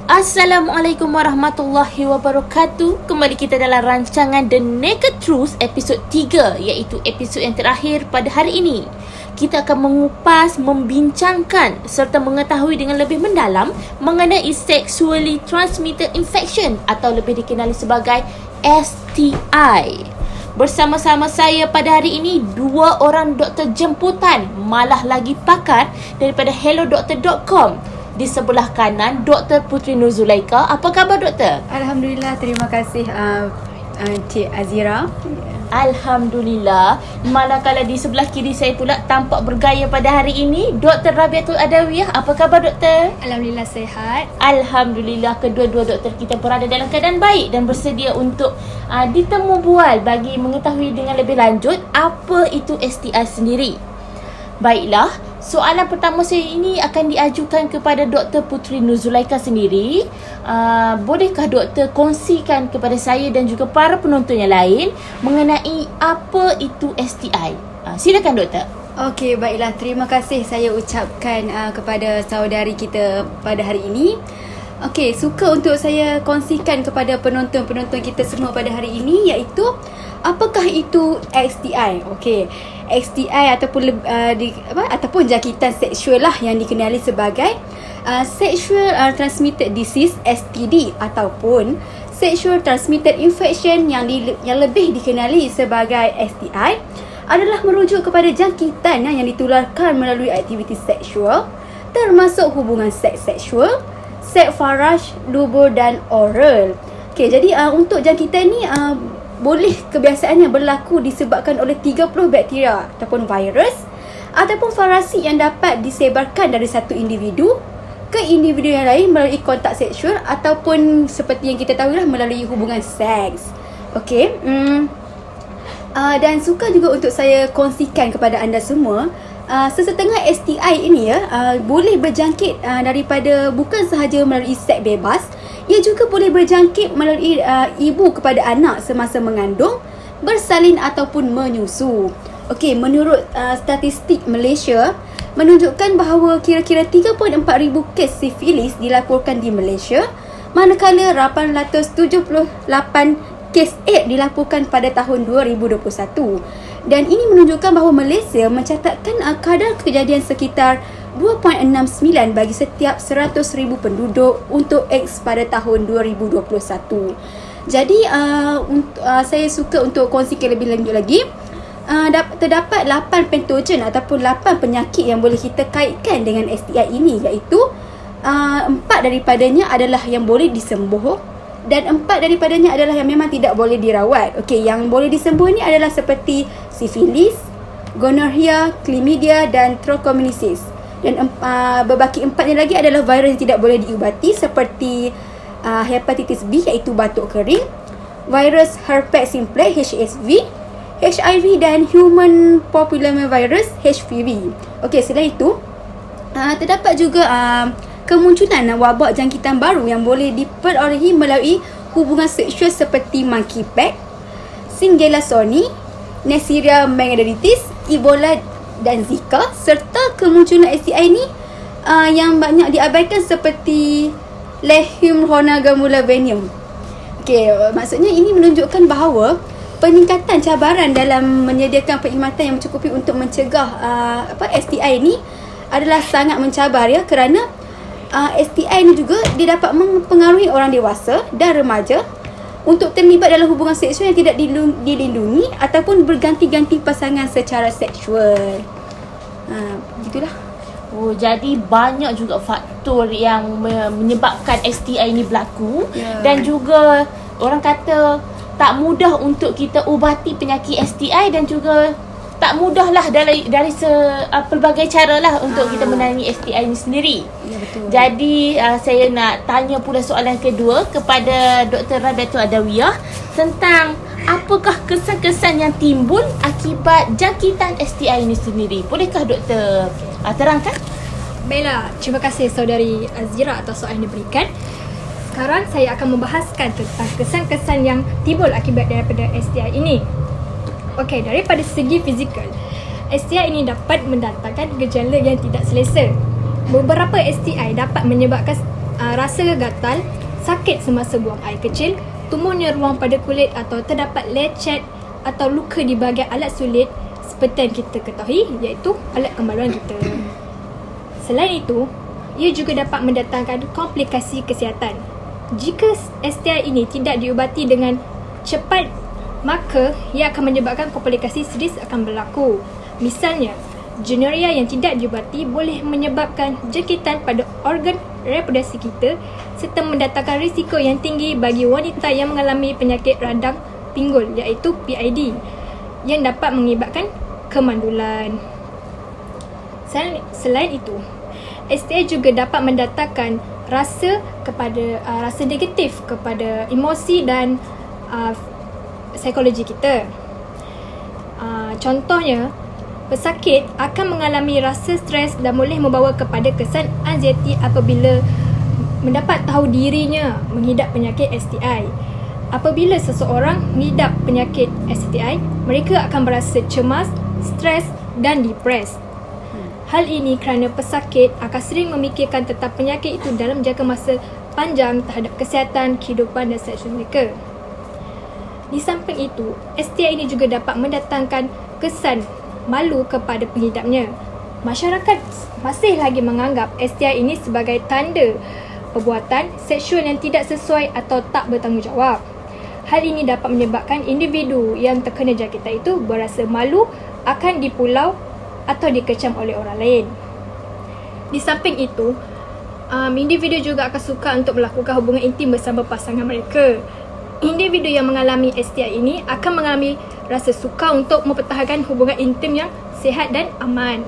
Assalamualaikum warahmatullahi wabarakatuh. Kembali kita dalam rancangan The Naked Truth episod 3, iaitu episod yang terakhir pada hari ini. Kita akan mengupas, membincangkan serta mengetahui dengan lebih mendalam mengenai Sexually Transmitted Infection atau lebih dikenali sebagai STI. Bersama-sama saya pada hari ini dua orang doktor jemputan, malah lagi pakar daripada hellodoktor.com. Di sebelah kanan Dr. Putri Nur Zulaika. Apa khabar doktor? Alhamdulillah, terima kasih Cik Azira. Alhamdulillah. Manakala di sebelah kiri saya pula tampak bergaya pada hari ini Dr. Rabiatul Adawiyah. Apa khabar doktor? Alhamdulillah sihat. Alhamdulillah, kedua-dua doktor kita berada dalam keadaan baik dan bersedia untuk ditemu bual bagi mengetahui dengan lebih lanjut apa itu STI sendiri. Baiklah, soalan pertama saya ini akan diajukan kepada Dr. Putri Nur Zulaika sendiri. Bolehkah doktor kongsikan kepada saya dan juga para penonton yang lain mengenai apa itu STI? Silakan doktor. Okey, baiklah. Terima kasih saya ucapkan kepada saudari kita pada hari ini. Okey, suka untuk saya kongsikan kepada penonton-penonton kita semua pada hari ini, iaitu apakah itu STI? Okey, STI ataupun jangkitan seksual lah yang dikenali sebagai Sexual Transmitted Disease STD ataupun Sexual Transmitted Infection yang lebih dikenali sebagai STI adalah merujuk kepada jangkitan yang ditularkan melalui aktiviti seksual termasuk hubungan seks seksual, seks faraj, dubur dan oral. Okey, jadi untuk jangkitan ni boleh kebiasaannya berlaku disebabkan oleh 30 bakteria ataupun virus ataupun parasit yang dapat disebarkan dari satu individu ke individu yang lain melalui kontak seksual ataupun seperti yang kita tahu lah melalui hubungan seks. Okey, dan suka juga untuk saya kongsikan kepada anda semua sesetengah STI ini boleh berjangkit daripada bukan sahaja melalui seks bebas, ia juga boleh berjangkit melalui ibu kepada anak semasa mengandung, bersalin ataupun menyusu. Okey, menurut statistik Malaysia menunjukkan bahawa kira-kira 34,000 kes sifilis dilaporkan di Malaysia, manakala 878 kes AIDS dilaporkan pada tahun 2021. Dan ini menunjukkan bahawa Malaysia mencatatkan kadar kejadian sekitar 2.69 bagi setiap 100,000 penduduk untuk AIDS pada tahun 2021. Jadi saya suka untuk kongsikan lebih lanjut lagi. Terdapat 8 patogen ataupun 8 penyakit yang boleh kita kaitkan dengan STI ini, iaitu 4 daripadanya adalah yang boleh disembuh dan 4 daripadanya adalah yang memang tidak boleh dirawat. Okey, yang boleh disembuh ni adalah seperti sifilis, gonorrhea, chlamydia dan trichomoniasis. Dan berbaki 4-nya lagi adalah virus yang tidak boleh diubati seperti hepatitis B iaitu batuk kering, virus herpes simplex HSV, HIV dan human papillomavirus HPV. Okey, selain itu terdapat juga kemunculan wabak jangkitan baru yang boleh diperolehi melalui hubungan seksual seperti monkeypox, Shigella sony, Neisseria meningitidis, Ebola dan Zika, serta kemunculan STI ni yang banyak diabaikan seperti Leishmaniasis. Okey, maksudnya ini menunjukkan bahawa peningkatan cabaran dalam menyediakan perkhidmatan yang mencukupi untuk mencegah STI ni adalah sangat mencabar ya, kerana STI ni juga dia dapat mempengaruhi orang dewasa dan remaja untuk terlibat dalam hubungan seksual yang tidak dilindungi ataupun berganti-ganti pasangan secara seksual. Begitulah. Oh, jadi banyak juga faktor yang menyebabkan STI ini berlaku, dan juga orang kata tak mudah untuk kita ubati penyakit STI dan juga tak mudahlah dari pelbagai cara lah untuk kita menangani STI ini sendiri. Ya, betul. Jadi saya nak tanya pula soalan kedua kepada Dr. Rabiatul Adawiyah tentang apakah kesan-kesan yang timbul akibat jangkitan STI ini sendiri. Bolehkah doktor terangkan? Baiklah, terima kasih saudari Azira atas soalan yang diberikan. Sekarang saya akan membahaskan tentang kesan-kesan yang timbul akibat daripada STI ini. Okey, daripada segi fizikal, STI ini dapat mendatangkan gejala yang tidak selesa. Beberapa STI dapat menyebabkan rasa gatal, sakit semasa buang air kecil, tumbuhnya ruang pada kulit atau terdapat lecet atau luka di bahagian alat sulit seperti yang kita ketahui, iaitu alat kemaluan kita. Selain itu, ia juga dapat mendatangkan komplikasi kesihatan. Jika STI ini tidak diubati dengan cepat, maka ia akan menyebabkan komplikasi serius akan berlaku. Misalnya, gonorrhea yang tidak diubati boleh menyebabkan jangkitan pada organ reproduksi kita serta mendatangkan risiko yang tinggi bagi wanita yang mengalami penyakit radang pinggul, iaitu PID, yang dapat mengakibatkan kemandulan. Selain itu, STI juga dapat mendatangkan rasa negatif kepada emosi dan psikologi kita. Contohnya, pesakit akan mengalami rasa stres dan boleh membawa kepada kesan anxiety apabila mendapat tahu dirinya mengidap penyakit STI. Apabila seseorang mengidap penyakit STI, mereka akan berasa cemas, stres dan depres. Hal ini kerana pesakit akan sering memikirkan tentang penyakit itu dalam jangka masa panjang terhadap kesihatan, kehidupan dan seksual mereka. Di samping itu, STI ini juga dapat mendatangkan kesan malu kepada pengidapnya. Masyarakat masih lagi menganggap STI ini sebagai tanda perbuatan seksual yang tidak sesuai atau tak bertanggungjawab. Hal ini dapat menyebabkan individu yang terkena jangkitan itu berasa malu akan dipulau atau dikecam oleh orang lain. Di samping itu, individu juga akan suka untuk melakukan hubungan intim bersama pasangan mereka. Individu yang mengalami STI ini akan mengalami rasa suka untuk mempertahankan hubungan intim yang sihat dan aman.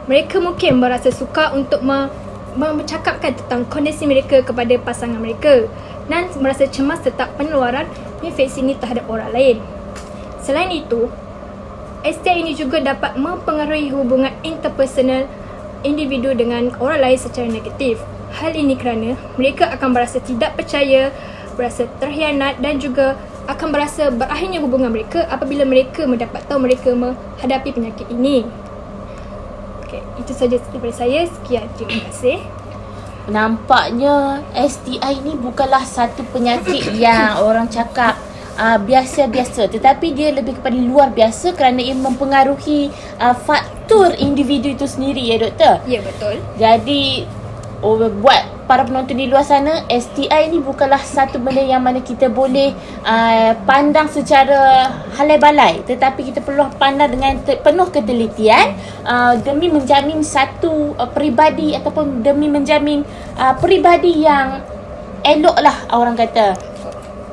Mereka mungkin merasa suka untuk bercakapkan tentang kondisi mereka kepada pasangan mereka dan merasa cemas tentang penularan infeksi ini terhadap orang lain. Selain itu, STI ini juga dapat mempengaruhi hubungan interpersonal individu dengan orang lain secara negatif. Hal ini kerana mereka akan berasa tidak percaya, berasa terhianat dan juga akan berasa berakhirnya hubungan mereka apabila mereka mendapat tahu mereka menghadapi penyakit ini. Okay, itu saja daripada saya. Sekian, terima kasih. Nampaknya STI ni bukanlah satu penyakit yang orang cakap biasa-biasa, tetapi dia lebih kepada luar biasa kerana ia mempengaruhi faktor individu itu sendiri, ya doktor? Ya, betul. Jadi buat para penonton di luar sana, STI ni bukanlah satu benda yang mana kita boleh pandang secara halai balai, tetapi kita perlu pandang dengan penuh ketelitian demi menjamin satu peribadi ataupun demi menjamin peribadi yang elok lah, orang kata.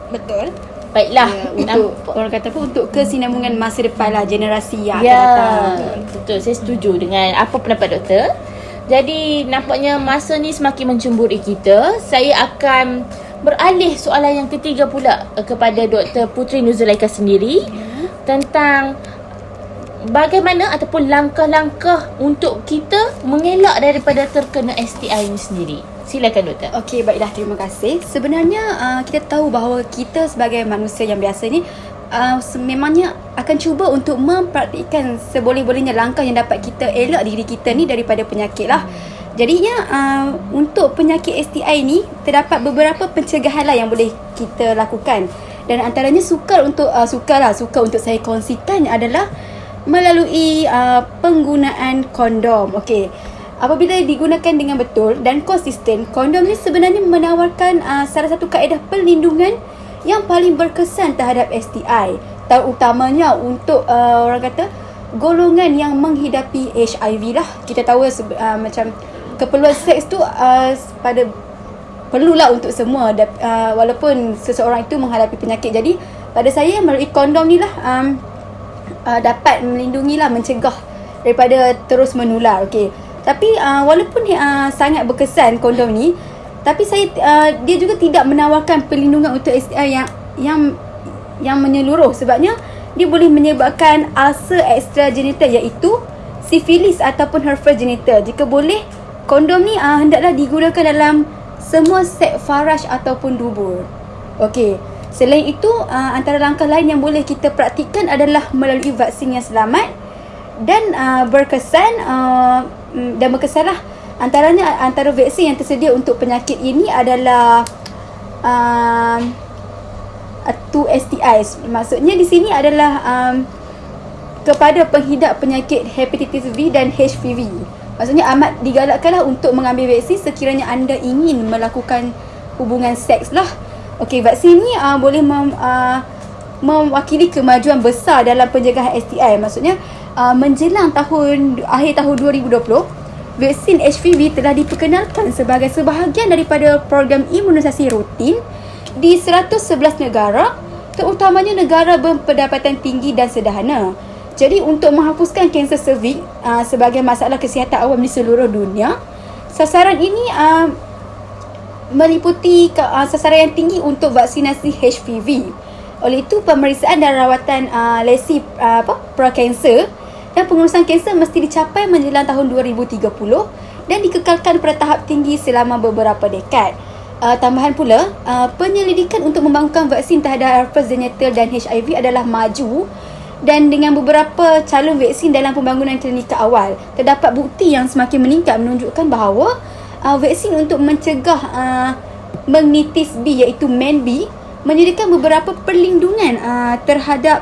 Betul. Baiklah, untuk orang kata apa, untuk kesinambungan masa depan lah, generasi yang akan ya, datang. betul. Saya setuju dengan apa pendapat doktor. Jadi nampaknya masa ni semakin mencemburi kita. Saya akan beralih soalan yang ketiga pula kepada Dr. Puteri Nuzulaika sendiri tentang bagaimana ataupun langkah-langkah untuk kita mengelak daripada terkena STI ini sendiri. Silakan doktor. Okey, baiklah, terima kasih. Sebenarnya kita tahu bahawa kita sebagai manusia yang biasa ni memangnya akan cuba untuk mempraktikkan seboleh-bolehnya langkah yang dapat kita elak diri kita ni daripada penyakit lah. Jadinya untuk penyakit STI ni terdapat beberapa pencegahan lah yang boleh kita lakukan. Dan antaranya sukar untuk saya kongsikan adalah melalui penggunaan kondom. Okey. Apabila digunakan dengan betul dan konsisten, kondom ni sebenarnya menawarkan salah satu kaedah perlindungan yang paling berkesan terhadap STI, terutamanya untuk orang kata golongan yang menghidapi HIV lah. Kita tahu macam keperluan seks tu perlulah untuk semua, walaupun seseorang itu menghadapi penyakit. Jadi pada saya melalui kondom ni lah dapat melindungi lah, mencegah daripada terus menular. Okey. Tapi walaupun sangat berkesan kondom ni, tapi dia juga tidak menawarkan perlindungan untuk STI yang menyeluruh, sebabnya dia boleh menyebabkan ulcer extragenital, iaitu sifilis ataupun herpes genital. Jika boleh, kondom ni hendaklah digunakan dalam semua seks faraj ataupun dubur. Okey. Selain itu, antara langkah lain yang boleh kita praktikkan adalah melalui vaksin yang selamat dan berkesanlah Antara vaksin yang tersedia untuk penyakit ini adalah 2 STIs. Maksudnya di sini adalah kepada penghidap penyakit hepatitis B dan HPV. Maksudnya amat digalakkanlah untuk mengambil vaksin sekiranya anda ingin melakukan hubungan seks lah. Okey, vaksin ni boleh mewakili kemajuan besar dalam pencegahan STI. Maksudnya menjelang akhir tahun 2020, vaksin HPV telah diperkenalkan sebagai sebahagian daripada program imunisasi rutin di 111 negara, terutamanya negara berpendapatan tinggi dan sederhana. Jadi untuk menghapuskan kanser cervix sebagai masalah kesihatan awam di seluruh dunia, sasaran ini meliputi sasaran yang tinggi untuk vaksinasi HPV. Oleh itu, pemeriksaan dan rawatan lesi pra-kanser dan pengurusan kanser mesti dicapai menjelang tahun 2030 dan dikekalkan pada tahap tinggi selama beberapa dekad. Tambahan pula, penyelidikan untuk membangunkan vaksin terhadap herpes genital dan HIV adalah maju, dan dengan beberapa calon vaksin dalam pembangunan klinikal awal, terdapat bukti yang semakin meningkat menunjukkan bahawa vaksin untuk mencegah meningitis B iaitu MenB menyediakan beberapa perlindungan terhadap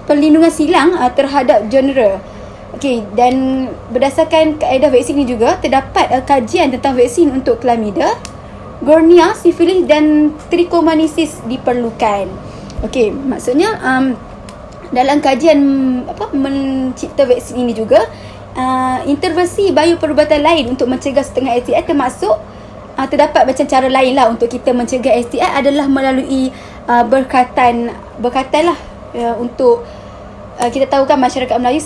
perlindungan silang terhadap genre. Okey, dan berdasarkan kaedah vaksin ini juga terdapat kajian tentang vaksin untuk klamida, gonorrhea, sifilis dan trichomoniasis diperlukan. Okey, maksudnya dalam kajian mencipta vaksin ini juga intervensi bioperubatan lain untuk mencegah setengah STI termasuk terdapat macam cara lain lah untuk kita mencegah STI adalah melalui berkatan lah. Untuk kita tahu kan masyarakat Melayu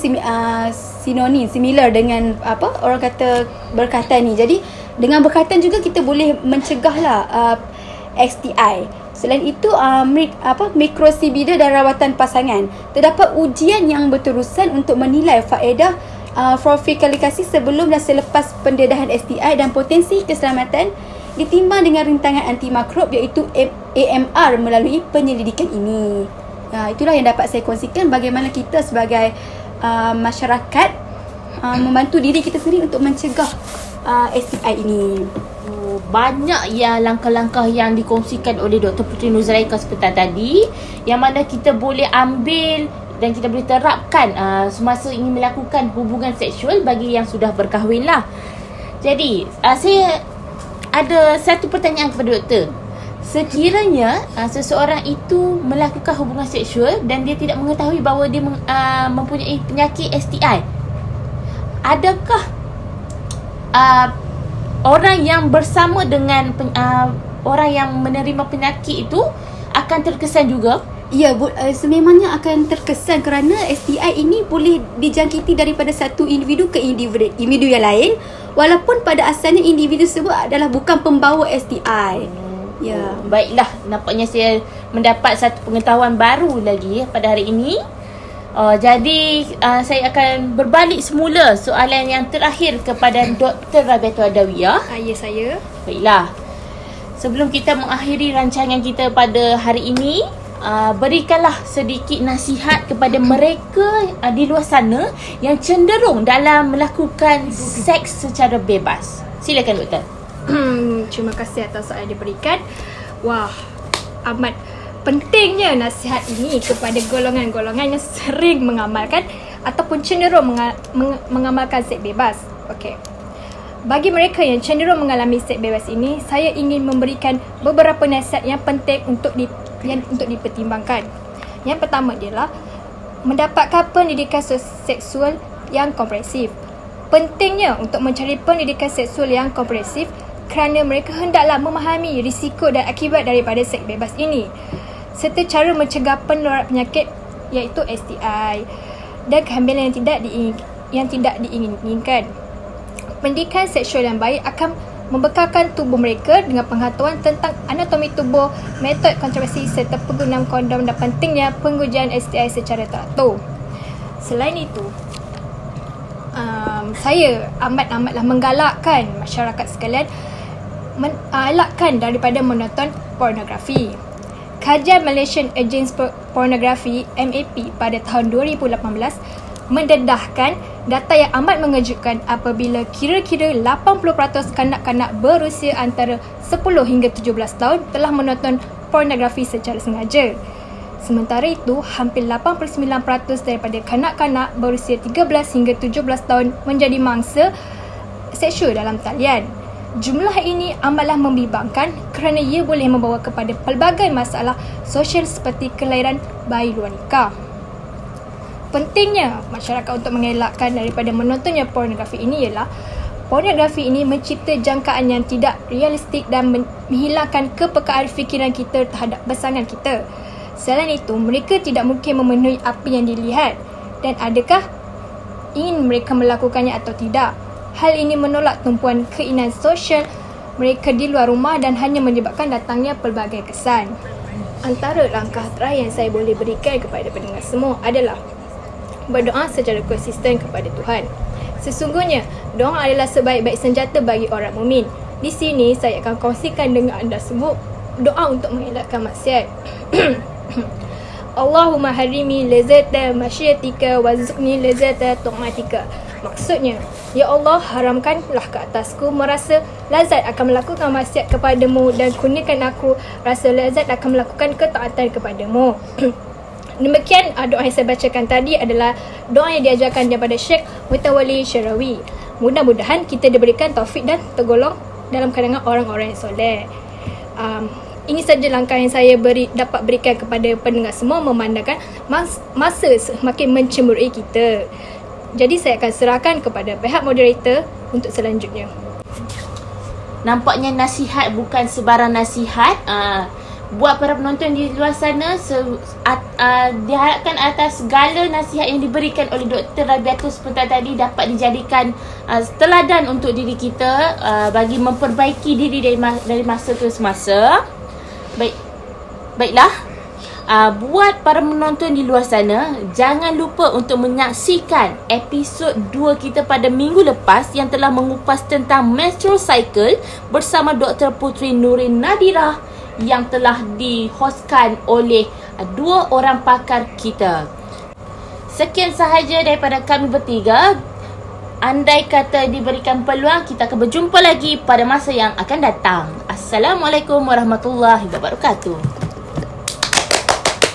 sinonim, similar dengan orang kata berkatan ni. Jadi dengan berkatan juga kita boleh mencegah lah STI. Selain itu mikrosibida dan rawatan pasangan. Terdapat ujian yang berterusan untuk menilai faedah profilaksi sebelum dan selepas pendedahan STI dan potensi keselamatan ditimbang dengan rintangan antimikrob iaitu AMR melalui penyelidikan ini. Itulah yang dapat saya kongsikan bagaimana kita sebagai masyarakat membantu diri kita sendiri untuk mencegah STI ini. Banyak ya langkah-langkah yang dikongsikan oleh Dr. Puteri Nuzulaika seperti tadi, yang mana kita boleh ambil dan kita boleh terapkan semasa ingin melakukan hubungan seksual bagi yang sudah berkahwin lah. Jadi saya ada satu pertanyaan kepada doktor. Sekiranya seseorang itu melakukan hubungan seksual dan dia tidak mengetahui bahawa dia mempunyai penyakit STI, adakah orang yang bersama dengan orang yang menerima penyakit itu akan terkesan juga? Ya, sememangnya akan terkesan kerana STI ini boleh dijangkiti daripada satu individu ke individu yang lain, walaupun pada asalnya individu tersebut adalah bukan pembawa STI. Ya. Baiklah, nampaknya saya mendapat satu pengetahuan baru lagi pada hari ini. Jadi saya akan berbalik semula soalan yang terakhir kepada Dr. Rabiatul Adawiyah. Ya, saya. Baiklah, sebelum kita mengakhiri rancangan kita pada hari ini, berikanlah sedikit nasihat kepada mereka di luar sana yang cenderung dalam melakukan seks secara bebas. Silakan doktor. Terima kasih atas soalan yang diberikan. Wah, amat pentingnya nasihat ini kepada golongan-golongan yang sering mengamalkan ataupun cenderung mengamalkan seks bebas. Okey. Bagi mereka yang cenderung mengalami seks bebas ini, saya ingin memberikan beberapa nasihat yang penting untuk dipertimbangkan. Yang pertama adalah mendapatkan pendidikan seksual yang komprehensif. Pentingnya untuk mencari pendidikan seksual yang komprehensif kerana mereka hendaklah memahami risiko dan akibat daripada seks bebas ini serta cara mencegah penularan penyakit iaitu STI dan kehamilan yang tidak diinginkan. Pendidikan seksual yang baik akan membekalkan tubuh mereka dengan pengetahuan tentang anatomi tubuh, metod kontrasepsi serta penggunaan kondom dan pentingnya pengujian STI secara teratur. Selain itu, saya amatlah menggalakkan masyarakat sekalian elakkan daripada menonton pornografi. Kajian Malaysian Against Pornography MAP pada tahun 2018 mendedahkan data yang amat mengejutkan apabila kira-kira 80% kanak-kanak berusia antara 10 hingga 17 tahun telah menonton pornografi secara sengaja. Sementara itu, hampir 89% daripada kanak-kanak berusia 13 hingga 17 tahun menjadi mangsa seksual dalam talian. Jumlah ini amatlah membimbangkan kerana ia boleh membawa kepada pelbagai masalah sosial seperti kelahiran bayi luar nikah. Pentingnya masyarakat untuk mengelakkan daripada menontonnya pornografi ini ialah pornografi ini mencipta jangkaan yang tidak realistik dan menghilangkan kepekaan fikiran kita terhadap pasangan kita. Selain itu, mereka tidak mungkin memenuhi apa yang dilihat dan adakah ingin mereka melakukannya atau tidak. Hal ini menolak tumpuan keinginan sosial mereka di luar rumah dan hanya menyebabkan datangnya pelbagai kesan. Antara langkah terakhir yang saya boleh berikan kepada pendengar semua adalah berdoa secara konsisten kepada Tuhan. Sesungguhnya, doa adalah sebaik-baik senjata bagi orang mukmin. Di sini, saya akan kongsikan dengan anda semua doa untuk mengelakkan maksiat. Allahumma harimi lazata masyiatika warzuqni lazata ta'atika. Maksudnya, ya Allah, haramkanlah ke atasku merasa lazat akan melakukan maksiat kepadamu dan kurniakan aku rasa lazat akan melakukan ketaatan kepadamu. Demikian doa yang saya bacakan tadi adalah doa yang diajarkan daripada Syekh Mutawalli Syarawi. Mudah-mudahan kita diberikan taufik dan tergolong dalam kalangan orang-orang yang soleh. Ini saja langkah yang saya dapat berikan kepada pendengar semua memandangkan masa semakin mencemburui kita. Jadi saya akan serahkan kepada pihak moderator untuk selanjutnya. Nampaknya nasihat bukan sebarang nasihat. Buat para penonton di luar sana, diharapkan atas segala nasihat yang diberikan oleh Dr. Rabiatul sebentar tadi dapat dijadikan teladan untuk diri kita bagi memperbaiki diri dari masa ke semasa. Baiklah, buat para penonton di luar sana, jangan lupa untuk menyaksikan episod 2 kita pada minggu lepas yang telah mengupas tentang menstrual cycle bersama Dr. Putri Nurin Nadirah yang telah dihostkan oleh dua orang pakar kita. Sekian sahaja daripada kami bertiga. Andai kata diberikan peluang, kita akan berjumpa lagi pada masa yang akan datang. Assalamualaikum warahmatullahi wabarakatuh.